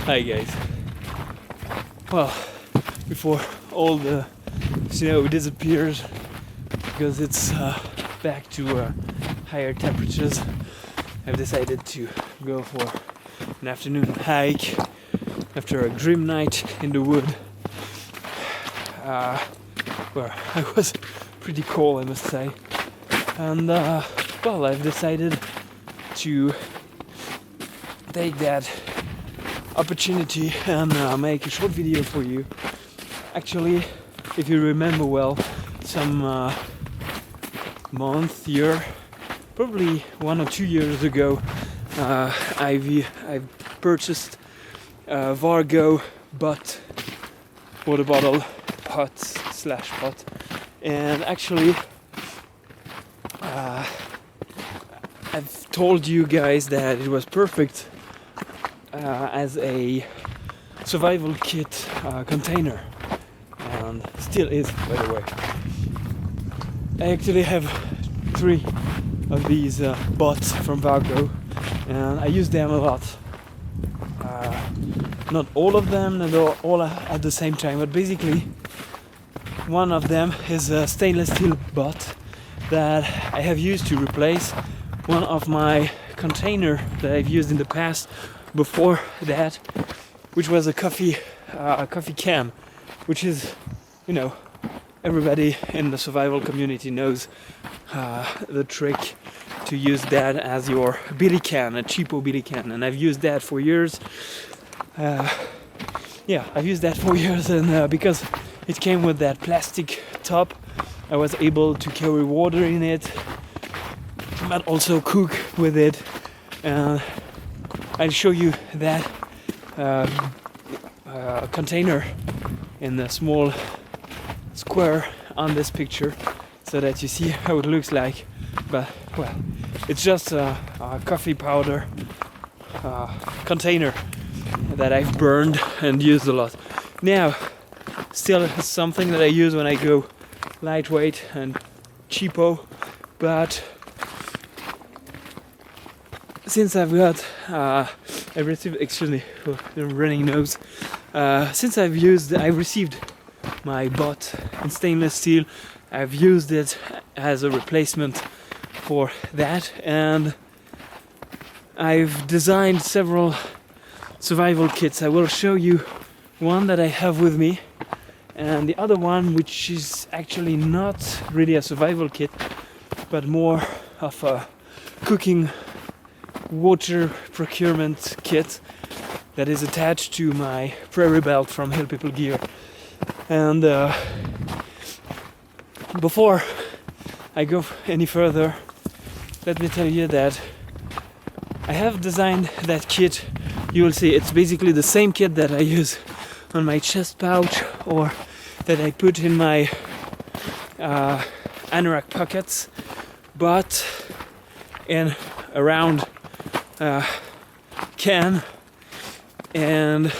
Hi guys. Well, before all the snow disappears because it's back to higher temperatures, I've decided to go for an afternoon hike after a grim night in the wood where I was pretty cold, I must say. And well, I've decided to take that opportunity and make a short video for you. Actually, if you remember well, some year, probably 1 or 2 years ago, I've purchased a Vargo water bottle pot, and actually I've told you guys that it was perfect as a survival kit container, and still is, by the way. I actually have 3 of these bots from Vargo, and I use them a lot. Not all of them, and all at the same time, but basically one of them is a stainless steel bot that I have used to replace one of my container that I've used in the past before that, which was a coffee can, which is, you know, everybody in the survival community knows the trick to use that as your billy can, a cheapo billy can, and I've used that for years. I've used that for years, and because it came with that plastic top, I was able to carry water in it, but also cook with it. I'll show you that container in the small square on this picture, so that you see how it looks like. But well, it's just a coffee powder container that I've burned and used a lot. Now, still something that I use when I go lightweight and cheapo, but since I've got I received, excuse me for the running nose, since I received my bot in stainless steel, I've used it as a replacement for that, and I've designed several survival kits. I will show you one that I have with me, and the other one, which is actually not really a survival kit, but more of a cooking water procurement kit that is attached to my prairie belt from Hill People Gear. And before I go any further, let me tell you that I have designed that kit. You will see it's basically the same kit that I use on my chest pouch, or that I put in my anorak pockets, but in a round can. And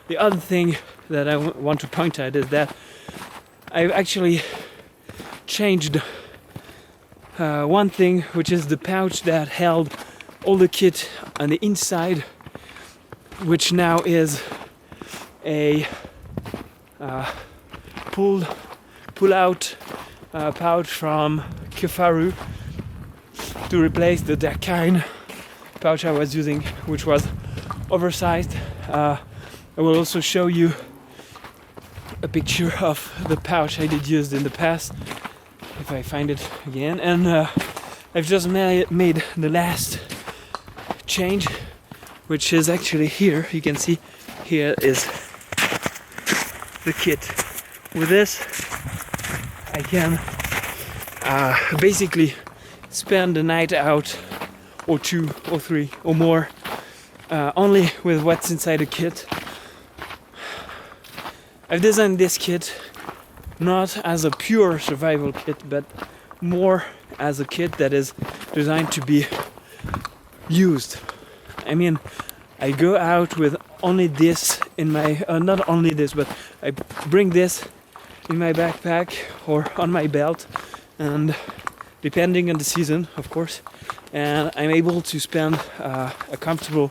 the other thing that I want to point out is that I've actually changed one thing, which is the pouch that held all the kit on the inside, which now is a pull out pouch from Kefaru to replace the Dakine pouch I was using, which was oversized. I will also show you a picture of the pouch I did use in the past, if I find it again. And I've just made the last change, which is actually here. You can see here is the kit. With this, I can basically spend the night out, or 2 or 3 or more, only with what's inside the kit. I've designed this kit not as a pure survival kit, but more as a kit that is designed to be used. I mean, I go out with only this in my, not only this, but I bring this in my backpack or on my belt, and depending on the season, of course, and I'm able to spend a comfortable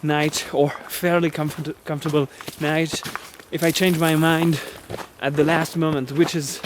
night, or fairly comfortable night, if I change my mind at the last moment, which is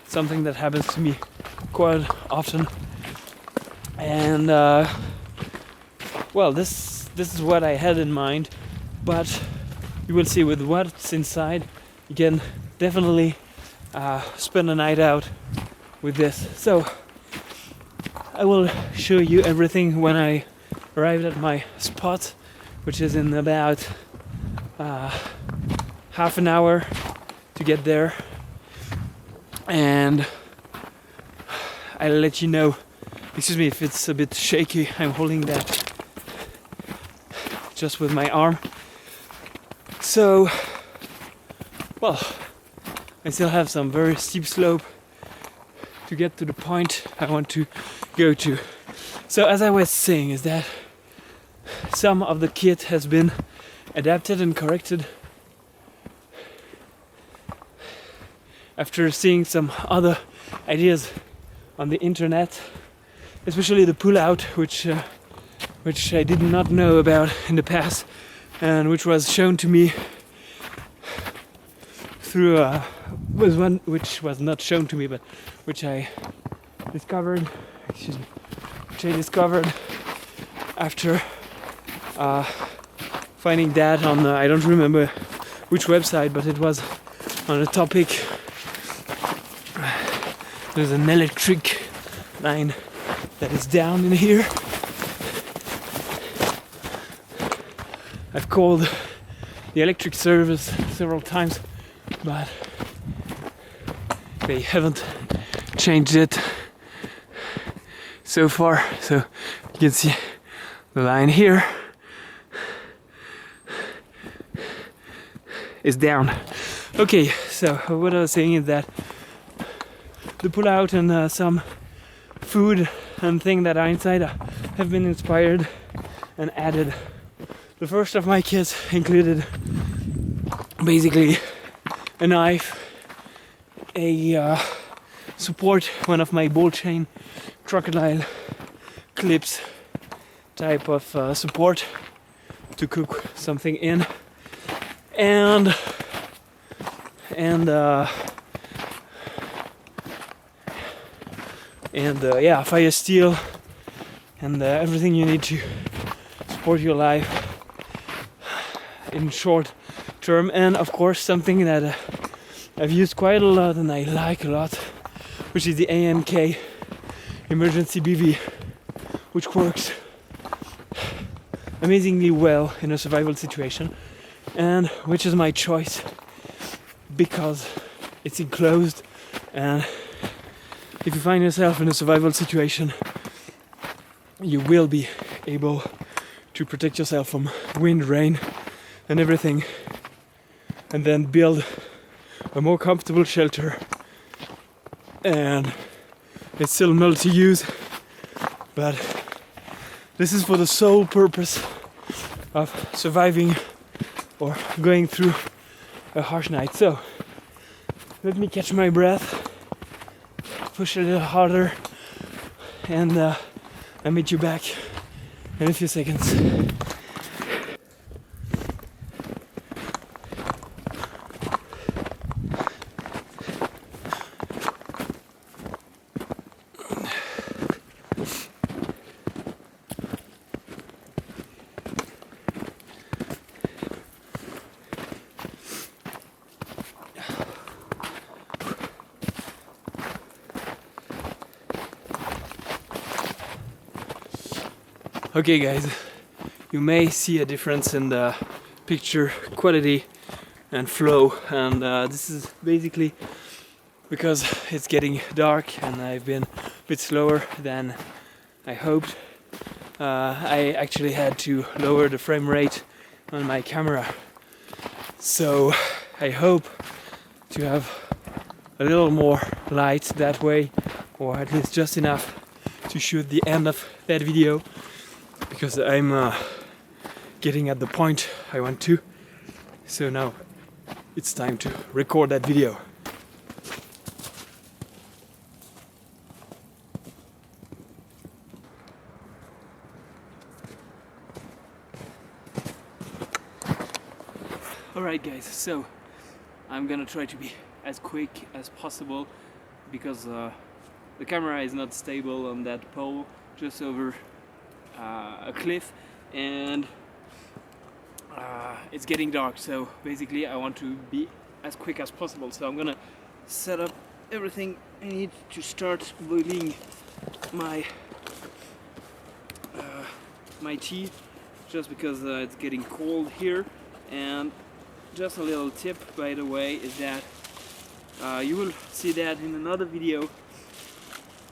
something that happens to me quite often. And well, this is what I had in mind, but you will see with what's inside, you can definitely spend a night out with this. So I will show you everything when I arrived at my spot, which is in about half an hour to get there, and I'll let you know. Excuse me if it's a bit shaky, I'm holding that just with my arm. So, well, I still have some very steep slope to get to the point I want to go to. So as I was saying, is that some of the kit has been adapted and corrected after seeing some other ideas on the internet, especially the pull-out, which I did not know about in the past, and which was shown to me through was one which was not shown to me, but which I discovered. Excuse me. Which I discovered after finding that on I don't remember which website, but it was on a topic. There's an electric line that is down in here. I've called the electric service several times, but they haven't changed it so far. So you can see the line here is down. Okay, so what I was saying is that the pull-out and some food and things that are inside have been inspired and added. The first of my kits included basically a knife, a support, one of my ball chain crocodile clips type of support to cook something in, and yeah, fire steel and everything you need to support your life in short term. And of course something that I've used quite a lot and I like a lot, which is the AMK emergency BV, which works amazingly well in a survival situation, and which is my choice because it's enclosed, and if you find yourself in a survival situation, you will be able to protect yourself from wind, rain, and everything, and then build a more comfortable shelter. And it's still multi-use, but this is for the sole purpose of surviving or going through a harsh night. So let me catch my breath, push a little harder, and I'll meet you back in a few seconds. Okay guys, you may see a difference in the picture quality and flow, and this is basically because it's getting dark and I've been a bit slower than I hoped. I actually had to lower the frame rate on my camera, so I hope to have a little more light that way, or at least just enough to shoot the end of that video, because I'm getting at the point I want to. So now it's time to record that video. Alright guys, so I'm gonna try to be as quick as possible because the camera is not stable on that pole just over a cliff, and it's getting dark, so basically I want to be as quick as possible. So I'm gonna set up everything I need to start boiling my my tea, just because it's getting cold here. And just a little tip, by the way, is that you will see that in another video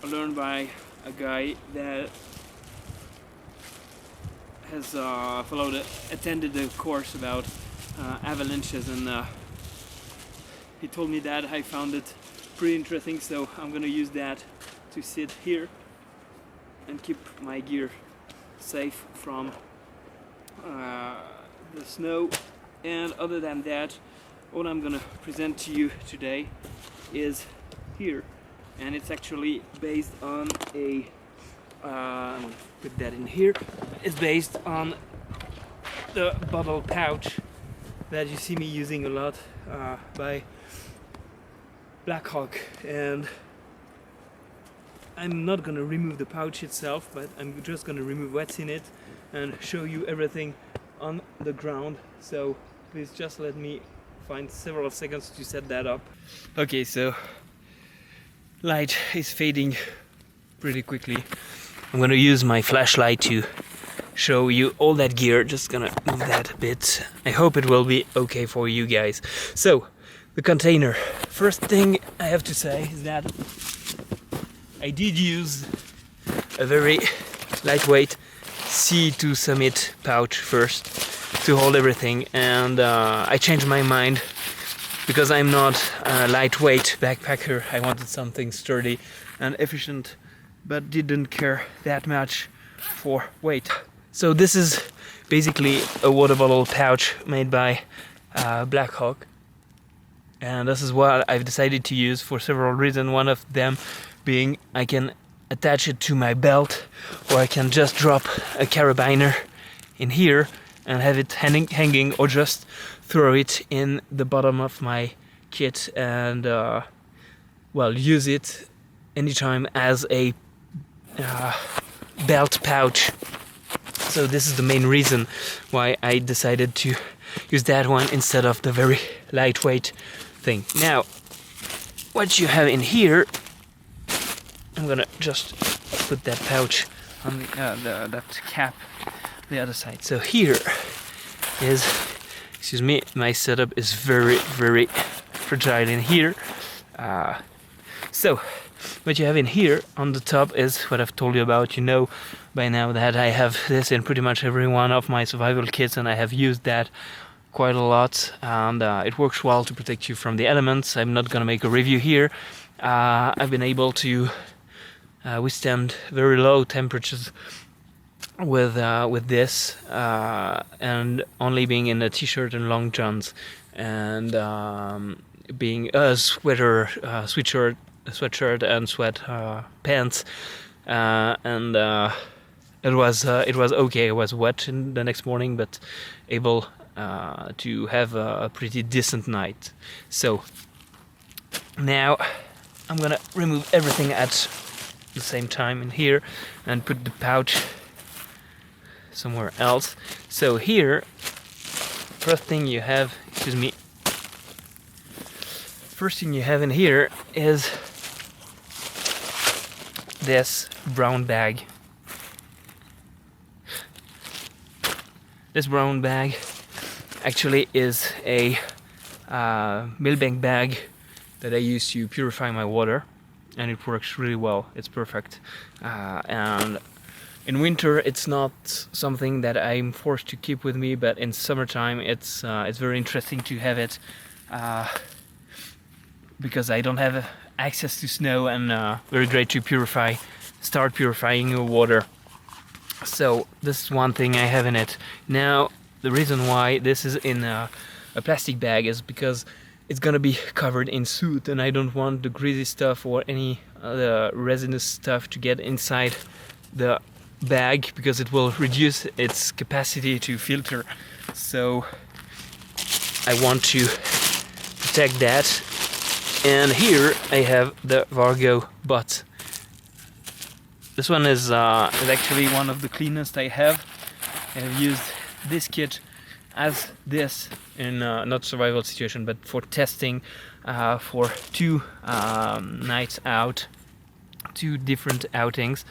learned by a guy that has attended a course about avalanches, and he told me that. I found it pretty interesting, so I'm gonna use that to sit here and keep my gear safe from the snow. And other than that, what I'm gonna present to you today is here, and it's actually based on a put that in here. It's based on the bottle pouch that you see me using a lot by Blackhawk. And I'm not gonna remove the pouch itself, but I'm just gonna remove what's in it and show you everything on the ground. So please just let me find several seconds to set that up. Okay, so light is fading pretty quickly. I'm gonna use my flashlight to show you all that gear. Just gonna move that a bit. I hope it will be okay for you guys. So, the container. First thing I have to say is that I did use a very lightweight C2 Summit pouch first to hold everything, and I changed my mind because I'm not a lightweight backpacker. I wanted something sturdy and efficient, but didn't care that much for weight. So this is basically a water bottle pouch made by Blackhawk, and this is what I've decided to use for several reasons. One of them being I can attach it to my belt, or I can just drop a carabiner in here and have it hanging, or just throw it in the bottom of my kit and well, use it anytime as a belt pouch. So this is the main reason why I decided to use that one instead of the very lightweight thing. Now, what you have in here, I'm gonna just put that pouch on that cap the other side. So here is, excuse me, my setup is very fragile in here. So what you have in here on the top is what I've told you about. You know by now that I have this in pretty much every one of my survival kits, and I have used that quite a lot, and it works well to protect you from the elements. I'm not gonna make a review here. I've been able to withstand very low temperatures with this, and only being in a t-shirt and long johns, and being a sweatshirt and sweat pants, and it was okay. It was wet in the next morning, but able to have a pretty decent night. So now I'm gonna remove everything at the same time in here and put the pouch somewhere else. So here, first thing you have in here is this brown bag. This brown bag actually is a milbank bag that I use to purify my water, and it works really well. It's perfect. And in winter it's not something that I'm forced to keep with me, but in summertime it's very interesting to have it, because I don't have access to snow, and very great to start purifying your water. So this is one thing I have in it. Now the reason why this is in a plastic bag is because it's gonna be covered in soot, and I don't want the greasy stuff or any other resinous stuff to get inside the bag, because it will reduce its capacity to filter. So I want to protect that. And here I have the Vargo butt. This one is actually one of the cleanest I have. I have used this kit as this in not survival situation, but for testing for 2 nights out, 2 different outings.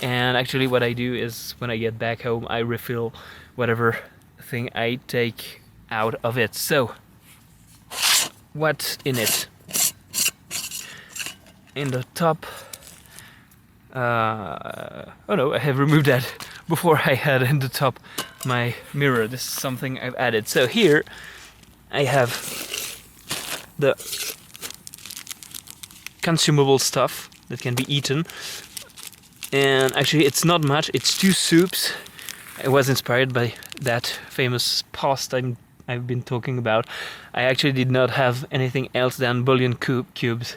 And actually what I do is when I get back home I refill whatever thing I take out of it. So what's in it? In the top, oh no, I have removed that before I had in the top my mirror. This is something I've added. So here I have the consumable stuff that can be eaten, and actually it's not much, it's 2 soups. I was inspired by that famous pasta I've been talking about. I actually did not have anything else than bouillon cubes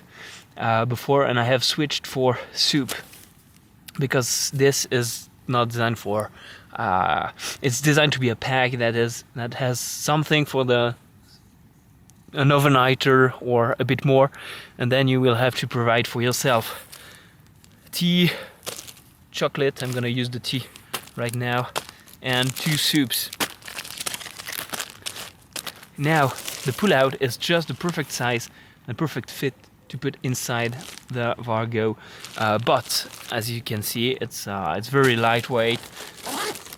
before, and I have switched for soup because this is not designed for it's designed to be a pack that has something for an overnighter or a bit more, and then you will have to provide for yourself. Tea, chocolate, I'm gonna use the tea right now, and 2 soups. Now the pull-out is just the perfect size and perfect fit to put inside the Vargo, but as you can see, it's very lightweight,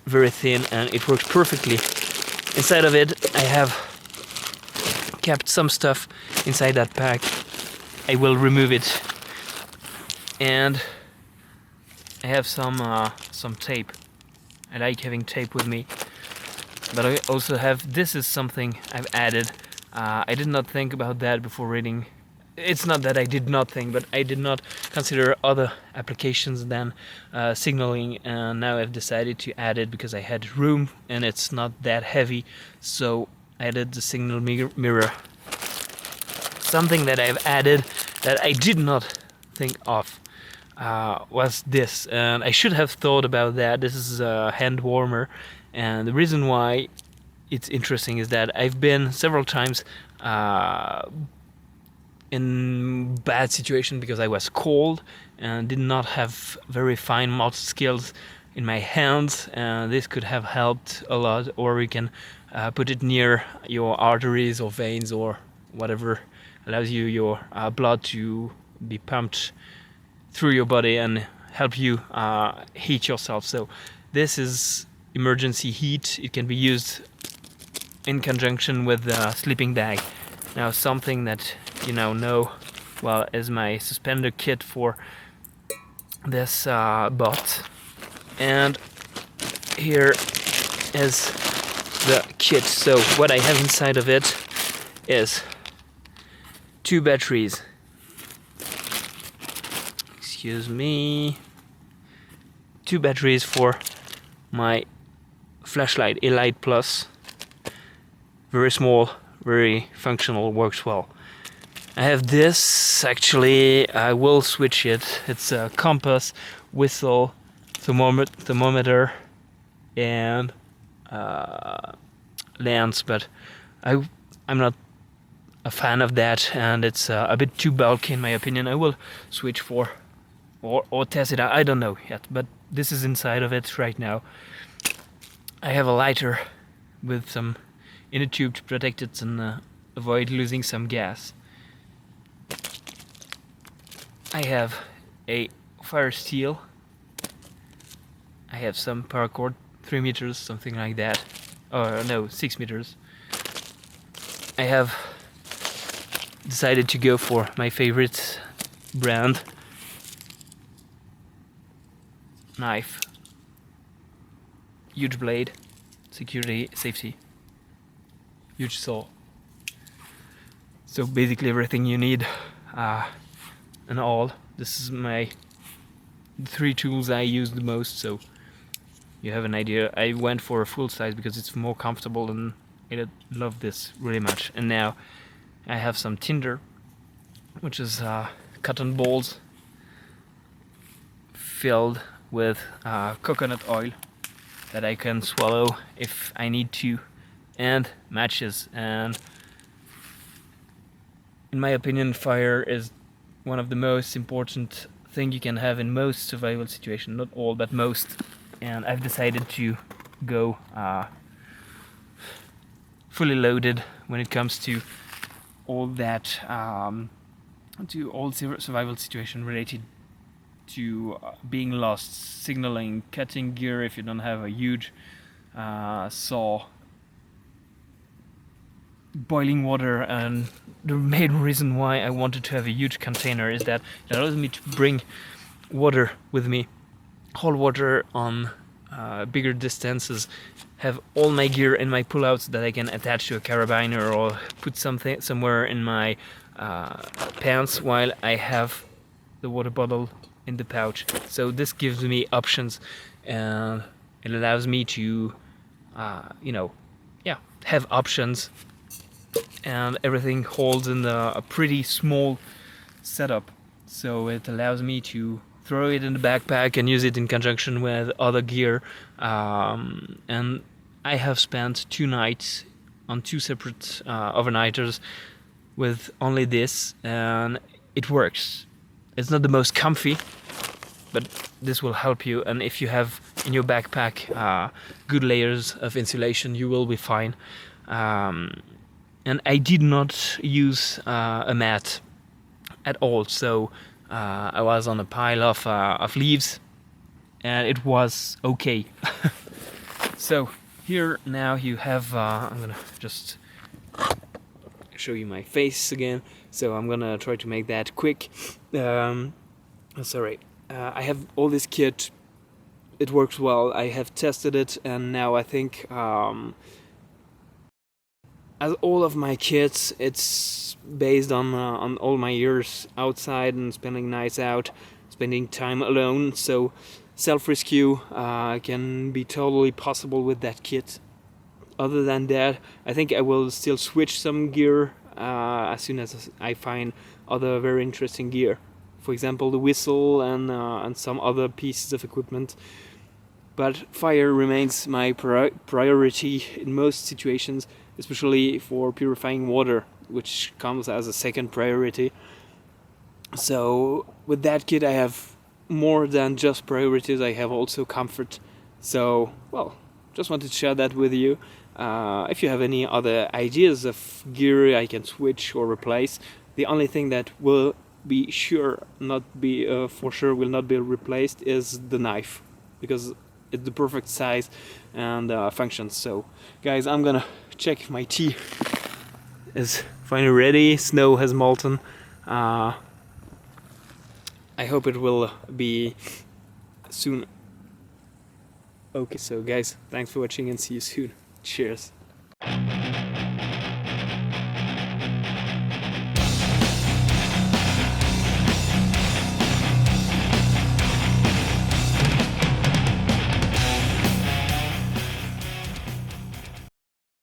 very thin, and it works perfectly. Inside of it I have kept some stuff inside that pack. I will remove it, and I have some tape. I like having tape with me, but I also have, this is something I've added. I did not think about that before reading. It's not that I did not think, but I did not consider other applications than signaling, and now I've decided to add it because I had room and it's not that heavy, so I added the signal mirror. Something that I've added that I did not think of was this, and I should have thought about that. This is a hand warmer, and the reason why it's interesting is that I've been several times in bad situation because I was cold and did not have very fine motor skills in my hands, and this could have helped a lot. Or you can put it near your arteries or veins or whatever allows your blood to be pumped through your body and help you heat yourself. So this is emergency heat. It can be used in conjunction with the sleeping bag. Now something that you know well is my suspender kit for this bot, and here is the kit. So what I have inside of it is 2 batteries. Excuse me. 2 batteries for my flashlight, a Light Plus. Very small, very functional, works well. I have this, actually I will switch it. It's a compass, whistle, thermometer, and lens, but I'm not a fan of that, and it's a bit too bulky in my opinion. I will switch for or test it out, I don't know yet, but this is inside of it right now. I have a lighter with some inner tube to protect it and avoid losing some gas. I have a fire steel. I have some paracord, 3 meters, something like that. Or no, 6 meters. I have decided to go for my favorite brand knife. Huge blade, security, safety. Huge saw. So basically everything you need, and all. This is my 3 tools I use the most, so you have an idea. I went for a full size because it's more comfortable, and I love this really much. And now I have some tinder, which is cotton balls filled with coconut oil that I can swallow if I need to, and matches. And in my opinion, fire is one of the most important thing you can have in most survival situations. Not all, but most. And I've decided to go fully loaded when it comes to all that, to all survival situation related to being lost, signaling, cutting gear if you don't have a huge saw, boiling water. And the main reason why I wanted to have a huge container is that it allows me to bring water with me, whole water on bigger distances, have all my gear in my pullouts that I can attach to a carabiner or put something somewhere in my pants while I have the water bottle in the pouch. So this gives me options, and it allows me to have options, and everything holds in a pretty small setup, so it allows me to throw it in the backpack and use it in conjunction with other gear. And I have spent 2 nights on 2 separate overnighters with only this, and it works. It's not the most comfy, but this will help you, and if you have in your backpack good layers of insulation, you will be fine. And I did not use a mat at all, so I was on a pile of leaves, and it was okay. So here now you have, I'm gonna just show you my face again, so I'm gonna try to make that quick. Sorry, I have all this kit, it works well, I have tested it, and now I think as all of my kits, it's based on all my years outside and spending nights out, spending time alone, so self-rescue can be totally possible with that kit. Other than that, I think I will still switch some gear as soon as I find other very interesting gear. For example, the whistle and some other pieces of equipment. But fire remains my priority in most situations, especially for purifying water, which comes as a second priority. So with that kit I have more than just priorities, I have also comfort. So, well, just wanted to share that with you. If you have any other ideas of gear I can switch or replace, the only thing that will be for sure will not be replaced is the knife, because it's the perfect size and functions. So guys, I'm gonna check if my tea is finally ready. Snow has molten. I hope it will be soon. Okay, so guys, thanks for watching and see you soon. Cheers.